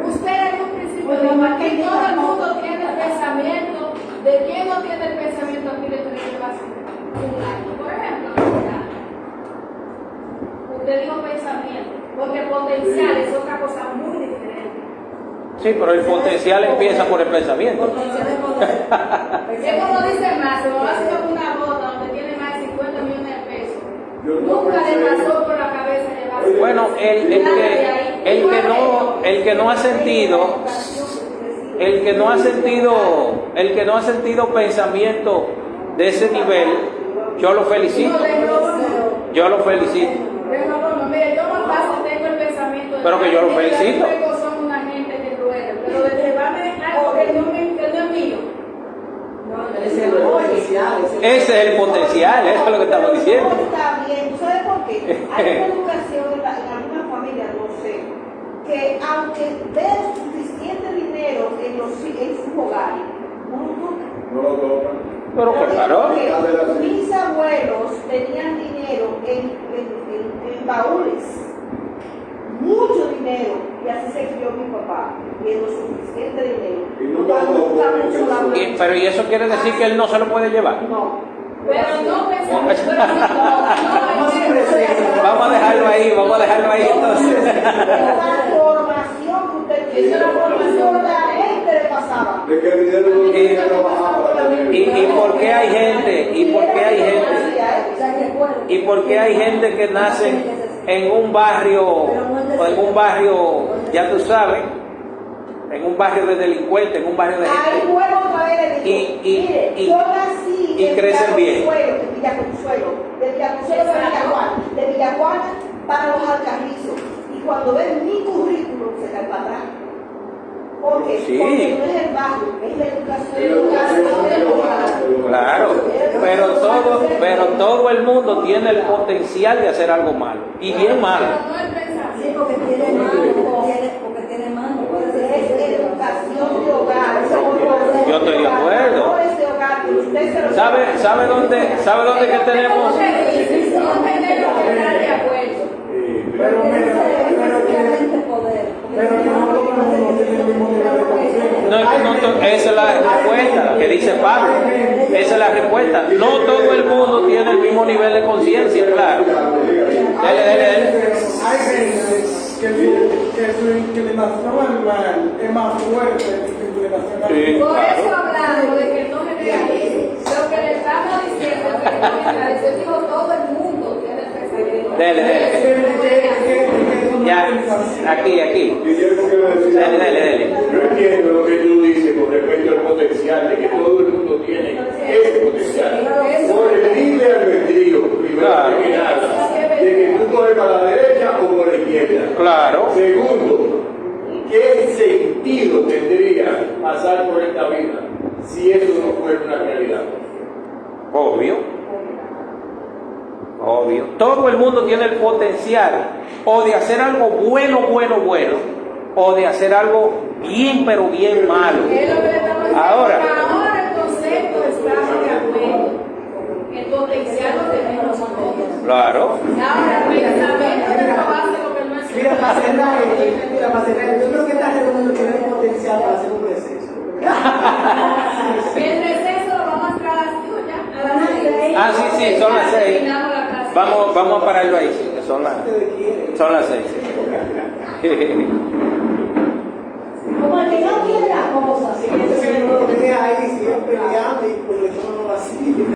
Usted en un principio dijo, aquí todo el mundo tiene el pensamiento, ¿de quién no tiene el pensamiento aquí de tener un año? Por ejemplo, usted dijo pensamiento, porque potencial es otra cosa muy diferente. Sí, pero el potencial empieza por el pensamiento. Es como dice más, si me va a hacer una boda donde tiene más de 50 millones de pesos, Yo no nunca le pensé. pasó por la cabeza llevarse. Bueno, el que no ha sentido pensamiento de ese nivel, yo lo felicito. Yo lo felicito. Pero bueno, mire, yo más fácil tengo el pensamiento de Pero que yo lo felicito. Los son una gente que cruel, pero de llevarme algo que no es mío. Ese es el potencial, eso es lo que estamos diciendo. Está bien, ¿sabes por qué? Hay una educación en alguna familia, no sé, que aunque den suficiente dinero en sus hogares, no lo tocan. No lo tocan. Pero claro. Porque mis abuelos tenían dinero en baúles, mucho dinero, y así se crió mi papá, viendo suficiente dinero. Y nunca lo tocó. Pero ¿y eso quiere decir que él no se lo puede llevar? No. Pero no pensamiento, Vamos a dejarlo ahí entonces. La formación que usted tiene, Esa es la formación. solamente le pasaba. De que el dinero no trabajaba. ¿Y por qué hay gente? ¿Y por qué hay gente que nace en un barrio, ya tú sabes, en un barrio de delincuentes, en un barrio de Ahí gente, vuelvo otra vez le digo, mire, yo nací y en crecen bien? De Villaconsuelo de Villajuana para los Alcarrizos. Y cuando ven mi currículum se cae para atrás. ¿Por qué? Sí. Porque no es el barrio, es la educación. Claro, pero todo el mundo tiene el potencial de hacer algo malo, y bien malo. no es pensamiento. Sí, porque tiene mano, puede ser. Es educación de hogar. Yo estoy de acuerdo. No es de hogar, que usted se lo ¿Sabe dónde que tenemos? No tenemos que estar de acuerdo. Pero no todo el mundo tiene el mismo nivel de conciencia. No, esa es la respuesta que dice Pablo. Esa es la respuesta. No todo el mundo tiene el mismo nivel de conciencia, claro. Dele. Hay gente que su inclinación al mal es más fuerte que su inclinación al Sí. bien. Por eso hablando de que no generalice, lo que le está estamos diciendo que yo digo todo el mundo tiene preferencia. Dele. Ya, aquí. Guillermo, quiero decir algo. Dele. Yo entiendo lo que tú dices con respecto al potencial, de que todo el mundo tiene ese potencial. Por el libre albedrío, primero Claro. que nada, de que tú coges para la derecha o por la izquierda. Claro. Segundo, ¿qué sentido tendría pasar por esta vida si eso no fuera una realidad? Obvio. Todo el mundo tiene el potencial o de hacer algo bueno, o de hacer algo bien, pero bien malo. Es lo que le estamos diciendo. Ahora, El concepto estamos de acuerdo. El potencial lo tenemos todos. claro. Ahora, pensamiento de lo hace lo que no es. Mira, para cerrar esto, yo creo que esta reunión tiene un potencial para hacer un receso. El receso lo vamos a entrar a las 8 ya. A las 6. Ah, sí, son las 6. Terminamos la clase. Vamos a pararlo ahí, son las 6.